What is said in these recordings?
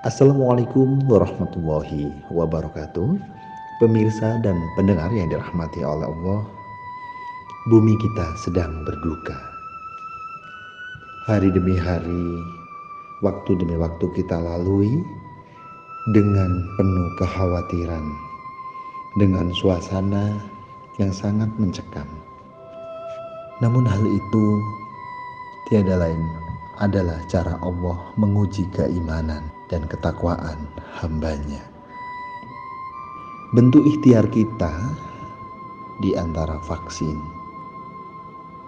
Assalamualaikum warahmatullahi wabarakatuh. Pemirsa dan pendengar yang dirahmati oleh Allah, bumi kita sedang berduka. Hari demi hari, waktu demi waktu kita lalui dengan penuh kekhawatiran, dengan suasana yang sangat mencekam. Namun hal itu tiada lain adalah cara Allah menguji keimanan dan ketakwaan hambanya. Bentuk ikhtiar kita di antara vaksin,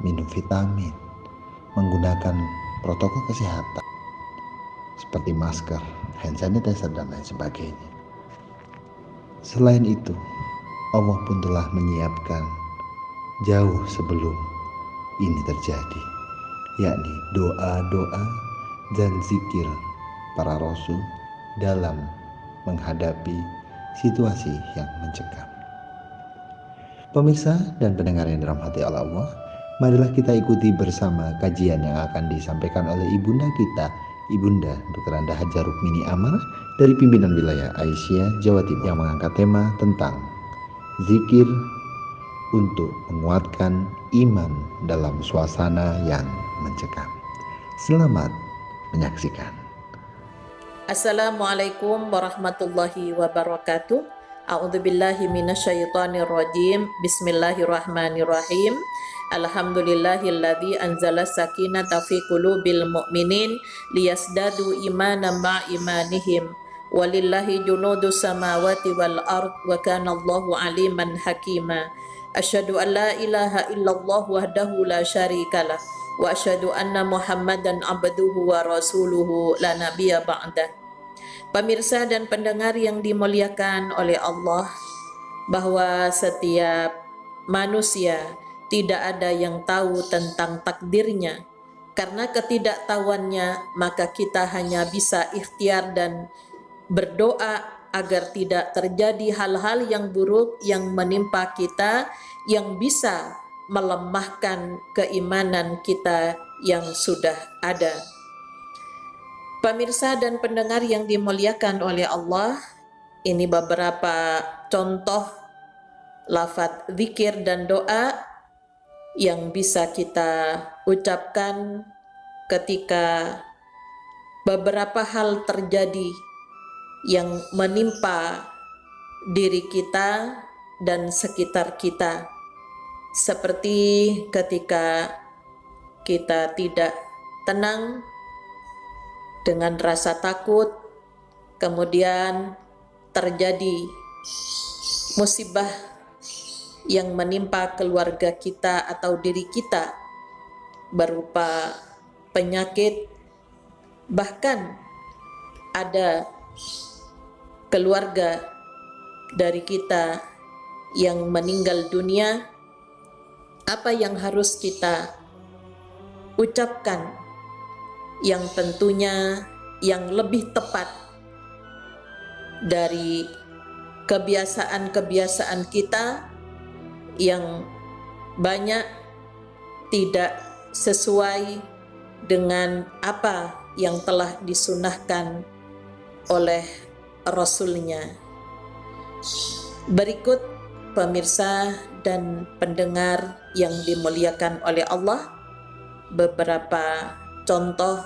minum vitamin, menggunakan protokol kesehatan seperti masker, hand sanitizer, dan lain sebagainya. Selain itu, Allah pun telah menyiapkan jauh sebelum ini terjadi, yakni doa-doa dan zikir para rasul dalam menghadapi situasi yang mencekam. Pemirsa dan pendengar yang dirahmati Allah, marilah kita ikuti bersama kajian yang akan disampaikan oleh ibunda kita, Ibunda Dr. Anda Hajar Rukmini Amar dari pimpinan wilayah Aisyah, Jawa Timur, yang mengangkat tema tentang zikir untuk menguatkan iman dalam suasana yang mencekam. Selamat menyaksikan. Assalamualaikum warahmatullahi wabarakatuh. A'udzubillahi minasyaitonirrajim. Bismillahirrahmanirrahim. Alhamdulillahilladzi anzala sakinata fi qulubil mu'minin liyasdadu imanan ma imanihim. Walillahi junudus samawati wal ard wa kana Allahu aliman hakima. Asyhadu an la ilaha illallah wahdahu la syarikalah wa asyhadu anna Muhammadan abduhu wa rasuluhu la nabiyya ba'dah. Pemirsa dan pendengar yang dimuliakan oleh Allah, bahwa setiap manusia tidak ada yang tahu tentang takdirnya. Karena ketidaktahuannya, maka kita hanya bisa ikhtiar dan berdoa agar tidak terjadi hal-hal yang buruk yang menimpa kita, yang bisa melemahkan keimanan kita yang sudah ada. Pemirsa dan pendengar yang dimuliakan oleh Allah, ini beberapa contoh lafaz zikir dan doa yang bisa kita ucapkan ketika beberapa hal terjadi yang menimpa diri kita dan sekitar kita. Seperti ketika kita tidak tenang dengan rasa takut, kemudian terjadi musibah yang menimpa keluarga kita atau diri kita berupa penyakit, bahkan ada keluarga dari kita yang meninggal dunia. Apa yang harus kita ucapkan yang tentunya yang lebih tepat dari kebiasaan-kebiasaan kita yang banyak tidak sesuai dengan apa yang telah disunahkan oleh Rasulnya. Berikut pemirsa dan pendengar yang dimuliakan oleh Allah, beberapa contoh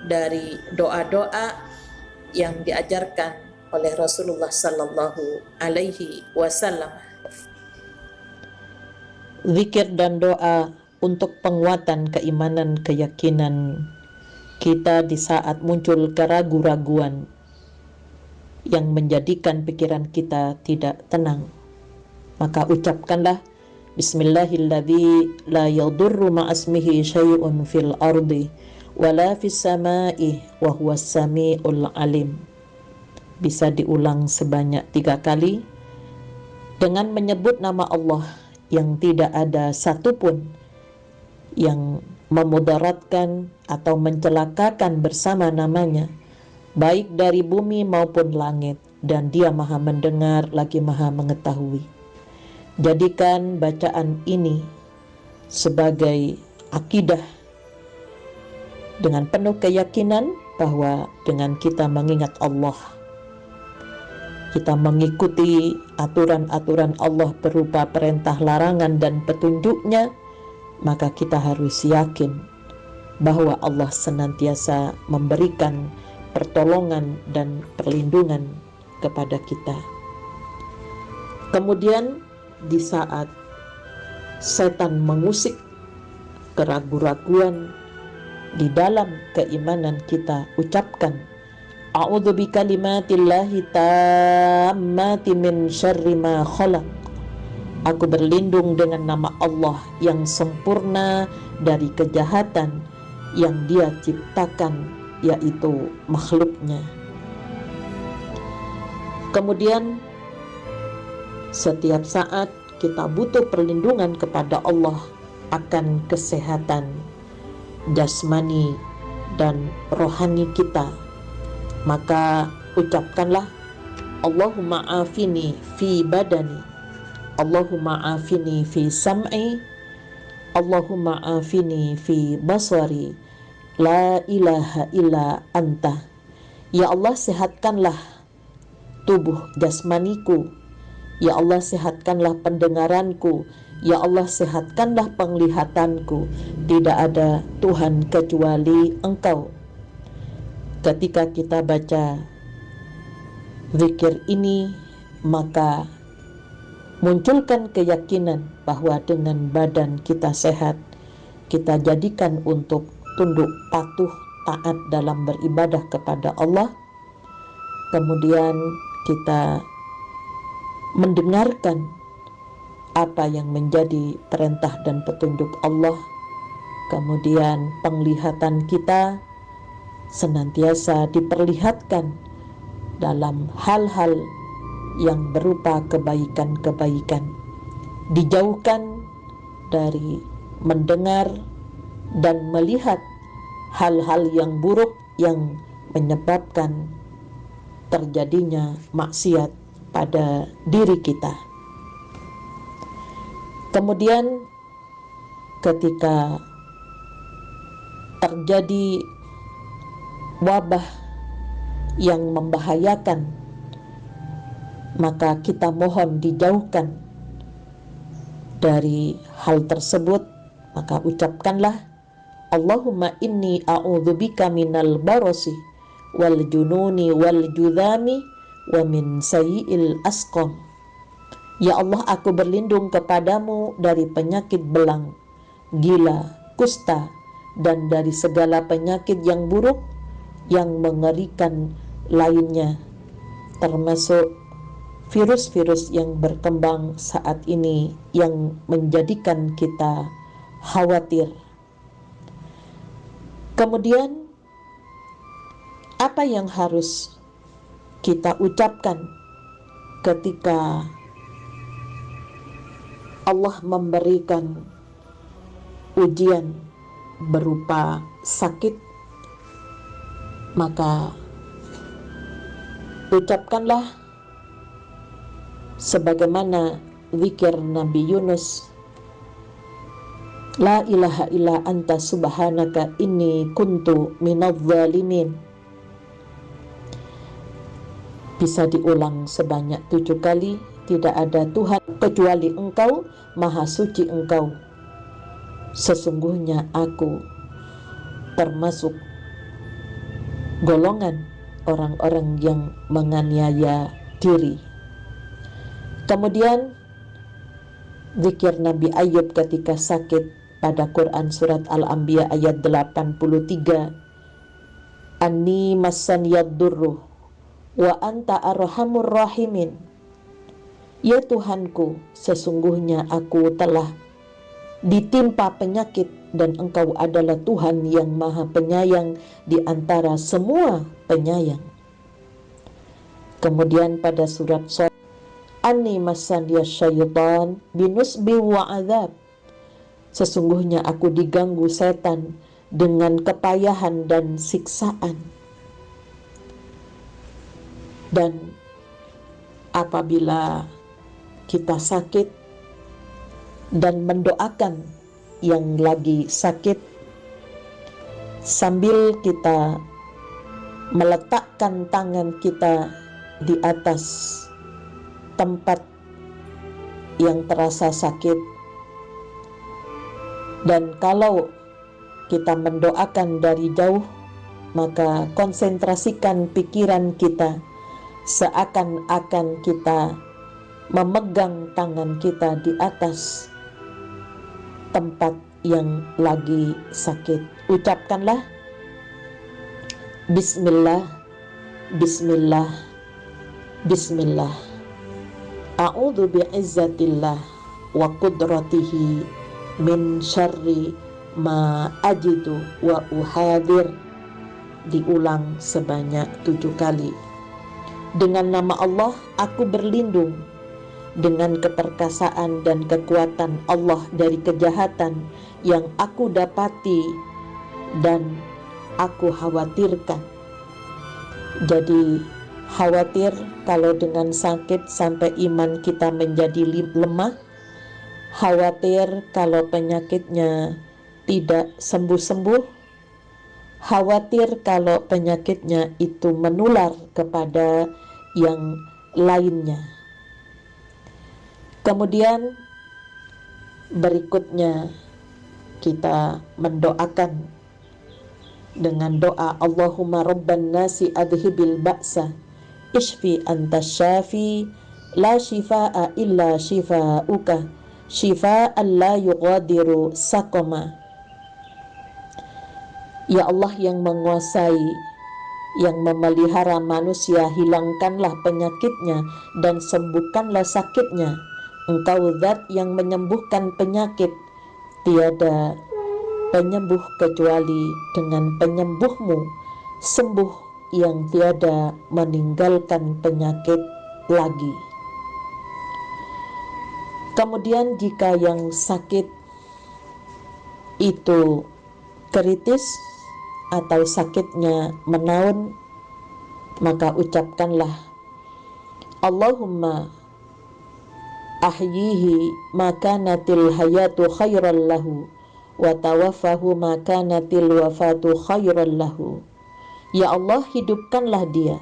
dari doa-doa yang diajarkan oleh Rasulullah sallallahu alaihi wasallam. Zikir dan doa untuk penguatan keimanan, keyakinan kita di saat muncul keraguan-raguan yang menjadikan pikiran kita tidak tenang. Maka ucapkanlah Bismillahilladzi la yadurru ma'asmihi syai'un fil ardi wala fis sama'i wa huwas sami'ul alim. Bisa diulang sebanyak 3 kali dengan menyebut nama Allah yang tidak ada satupun yang memudaratkan atau mencelakakan bersama namanya, baik dari bumi maupun langit, dan Dia Maha mendengar lagi Maha mengetahui. Jadikan bacaan ini sebagai akidah dengan penuh keyakinan bahwa dengan kita mengingat Allah, kita mengikuti aturan-aturan Allah berupa perintah, larangan, dan petunjuknya, maka kita harus yakin bahwa Allah senantiasa memberikan pertolongan dan perlindungan kepada kita. Kemudian di saat setan mengusik keraguan-raguan di dalam keimanan kita, ucapkan a'udzu bikalimatillahi tammati min syarri ma khalaq. Aku berlindung dengan nama Allah yang sempurna dari kejahatan yang Dia ciptakan, yaitu makhluknya. Kemudian setiap saat kita butuh perlindungan kepada Allah akan kesehatan jasmani dan rohani kita, maka ucapkanlah Allahumma afini fi badani, Allahumma afini fi sam'i, Allahumma afini fi basari, la ilaha illa anta. Ya Allah, sehatkanlah tubuh jasmaniku, ya Allah sehatkanlah pendengaranku, ya Allah sehatkanlah penglihatanku. Tidak ada Tuhan kecuali Engkau. Ketika kita baca zikir ini, maka munculkan keyakinan bahwa dengan badan kita sehat, kita jadikan untuk tunduk patuh taat dalam beribadah kepada Allah. Kemudian kita mendengarkan apa yang menjadi perintah dan petunjuk Allah. Kemudian penglihatan kita senantiasa diperlihatkan dalam hal-hal yang berupa kebaikan-kebaikan, dijauhkan dari mendengar dan melihat hal-hal yang buruk yang menyebabkan terjadinya maksiat pada diri kita. Kemudian ketika terjadi wabah yang membahayakan, maka kita mohon dijauhkan dari hal tersebut. Maka ucapkanlah Allahumma inni a'udzubika minal barasi wal jununi wal judhami wa min sayyi'il asqam. Ya Allah, aku berlindung kepadamu dari penyakit belang, gila, kusta, dan dari segala penyakit yang buruk yang mengerikan lainnya, termasuk virus-virus yang berkembang saat ini yang menjadikan kita khawatir. Kemudian apa yang harus kita ucapkan ketika Allah memberikan ujian berupa sakit? Maka ucapkanlah sebagaimana zikir Nabi Yunus, la ilaha illa anta subhanaka inni kuntu minadz zalimin. Bisa diulang sebanyak 7 kali. Tidak ada Tuhan kecuali Engkau, Maha Suci Engkau. Sesungguhnya aku termasuk golongan orang-orang yang menganiaya diri. Kemudian zikir Nabi Ayub ketika sakit pada Quran surat Al-Anbiya ayat 83. Anni massaniyad durru wa anta arhamur rahimin. Ya Tuhanku, sesungguhnya aku telah ditimpa penyakit dan Engkau adalah Tuhan yang maha penyayang di antara semua penyayang. Kemudian pada surat Shad, Anni masaniyas syaitan binusbi wa azab. Sesungguhnya aku diganggu setan dengan kepayahan dan siksaan. Dan apabila kita sakit dan mendoakan yang lagi sakit, sambil kita meletakkan tangan kita di atas tempat yang terasa sakit. Dan kalau kita mendoakan dari jauh, maka konsentrasikan pikiran kita seakan-akan kita memegang tangan kita di atas tempat yang lagi sakit. Ucapkanlah Bismillah, Bismillah, Bismillah. A'udzu bi'izzatillah wa qudratihi min syarri ma ajidu wa uhadir. Diulang sebanyak 7 kali. Dengan nama Allah aku berlindung, dengan keperkasaan dan kekuatan Allah dari kejahatan yang aku dapati dan aku khawatirkan. Jadi khawatir kalau dengan sakit sampai iman kita menjadi lemah, khawatir kalau penyakitnya tidak sembuh-sembuh, khawatir kalau penyakitnya itu menular kepada yang lainnya. Kemudian berikutnya kita mendoakan dengan doa Allahumma rabban nasi adhibil ba'sa ishfi anta syafi la shifaa illa shifauka shifaan la yughadiru saqama. Ya Allah yang menguasai, yang memelihara manusia, hilangkanlah penyakitnya dan sembuhkanlah sakitnya. Engkau zat yang menyembuhkan penyakit, tiada penyembuh kecuali dengan penyembuhmu, sembuh yang tiada meninggalkan penyakit lagi. Kemudian jika yang sakit itu kritis atau sakitnya menaun, maka ucapkanlah Allahumma ahyihi makanatil hayatu khairan lahu wa tawaffahu makanatil wafatu khairan lahu. Ya Allah, hidupkanlah dia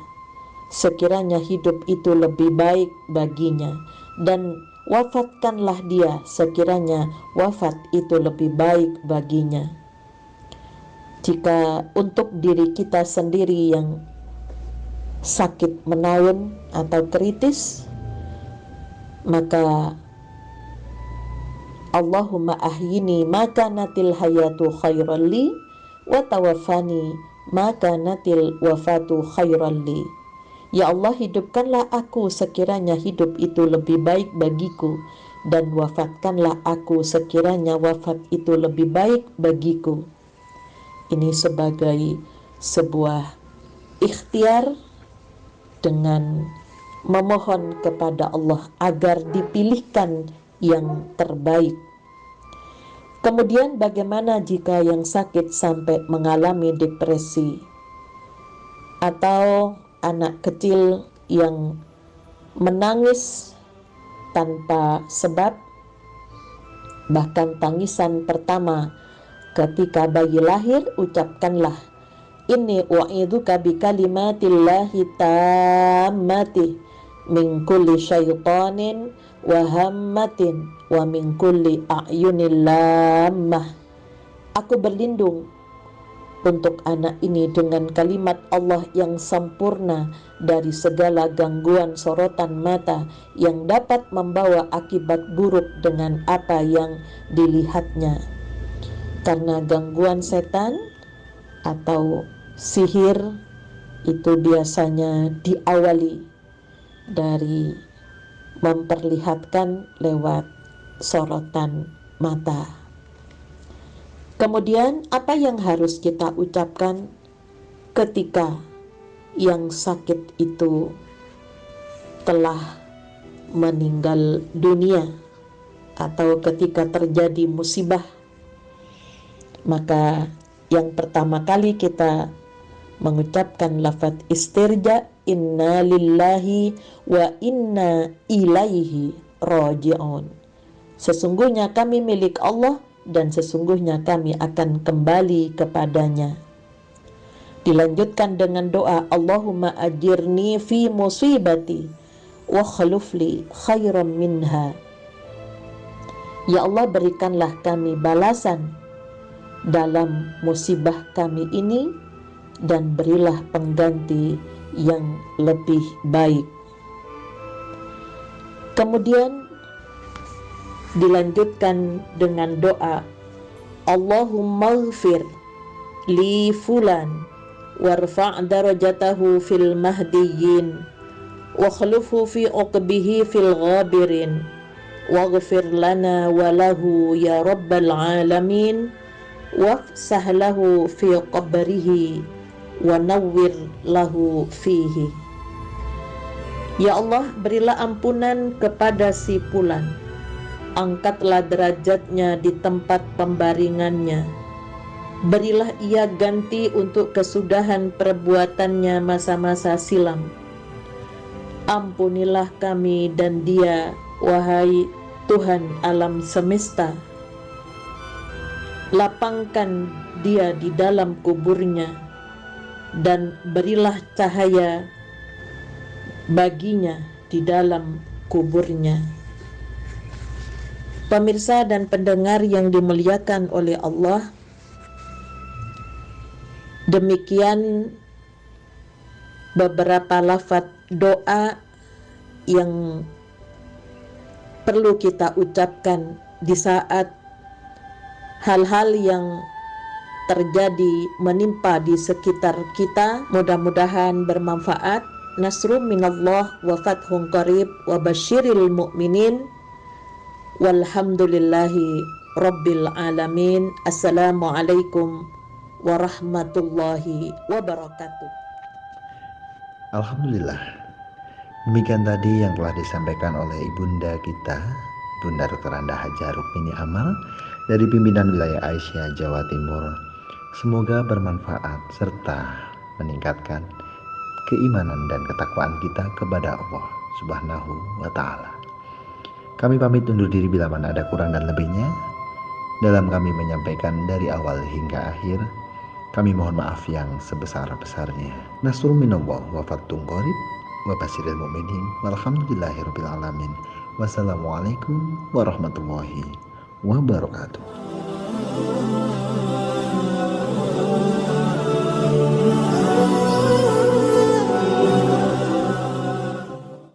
sekiranya hidup itu lebih baik baginya, dan wafatkanlah dia sekiranya wafat itu lebih baik baginya. Jika untuk diri kita sendiri yang sakit menaun atau kritis, maka Allahumma ahyini maka natil hayatu khairan li wa tawaffani maka natil wafatu khairan li. Ya Allah, hidupkanlah aku sekiranya hidup itu lebih baik bagiku, dan wafatkanlah aku sekiranya wafat itu lebih baik bagiku. Ini sebagai sebuah ikhtiar dengan memohon kepada Allah agar dipilihkan yang terbaik. Kemudian bagaimana jika yang sakit sampai mengalami depresi, atau anak kecil yang menangis tanpa sebab, bahkan tangisan pertama ketika bayi lahir, ucapkanlah inni u'idzuka bi kalimatillahi tammati min kulli syaitanin wa hammatin wa min kulli a'yunil lammah. Aku berlindung untuk anak ini dengan kalimat Allah yang sempurna dari segala gangguan sorotan mata yang dapat membawa akibat buruk dengan apa yang dilihatnya. Karena gangguan setan atau sihir itu biasanya diawali dari memperlihatkan lewat sorotan mata. Kemudian apa yang harus kita ucapkan ketika yang sakit itu telah meninggal dunia atau ketika terjadi musibah? Maka yang pertama kali kita mengucapkan lafaz istirja, inna lillahi wa inna ilaihi raji'un. Sesungguhnya kami milik Allah dan sesungguhnya kami akan kembali kepadanya. Dilanjutkan dengan doa, Allahumma ajirni fi musibati wa khlufli khairan minha. Ya Allah, berikanlah kami balasan dalam musibah kami ini dan berilah pengganti yang lebih baik. Kemudian dilanjutkan dengan doa, Allahumma ighfir li fulan warfa' darajatahu fil mahdiyyin wa khlufu fi uqbihi fil ghabirin waghfir lana wa lahu ya rabbal alamin wafsah lahu fi qabrihi wa nawwir lahu fihi. Ya Allah, berilah ampunan kepada si fulan, angkatlah derajatnya di tempat pembaringannya, berilah ia ganti untuk kesudahan perbuatannya masa-masa silam. Ampunilah kami dan dia, wahai Tuhan alam semesta. Lapangkan dia di dalam kuburnya dan berilah cahaya baginya di dalam kuburnya. Pemirsa dan pendengar yang dimuliakan oleh Allah, demikian beberapa lafaz doa yang perlu kita ucapkan di saat hal-hal yang terjadi menimpa di sekitar kita. Mudah-mudahan bermanfaat. Nasrun minallah wa fathun qarib wa basyiril mu'minin walhamdulillahi rabbil alamin. Assalamualaikum warahmatullahi wabarakatuh. Alhamdulillah. Demikian tadi yang telah disampaikan oleh Ibunda kita, Ibunda Dr. Anda Haja Rukmini Amal dari pimpinan wilayah Aisyah, Jawa Timur. Semoga bermanfaat serta meningkatkan keimanan dan ketakwaan kita kepada Allah Subhanahu wa Ta'ala. Kami pamit undur diri bila mana ada kurang dan lebihnya dalam kami menyampaikan dari awal hingga akhir. Kami mohon maaf yang sebesar-besarnya. Nasrun minallah wa fathun qarib wa basyiril mu'minin walhamdulillahirabbil alamin. Wassalamualaikum warahmatullahi wabarakatuh.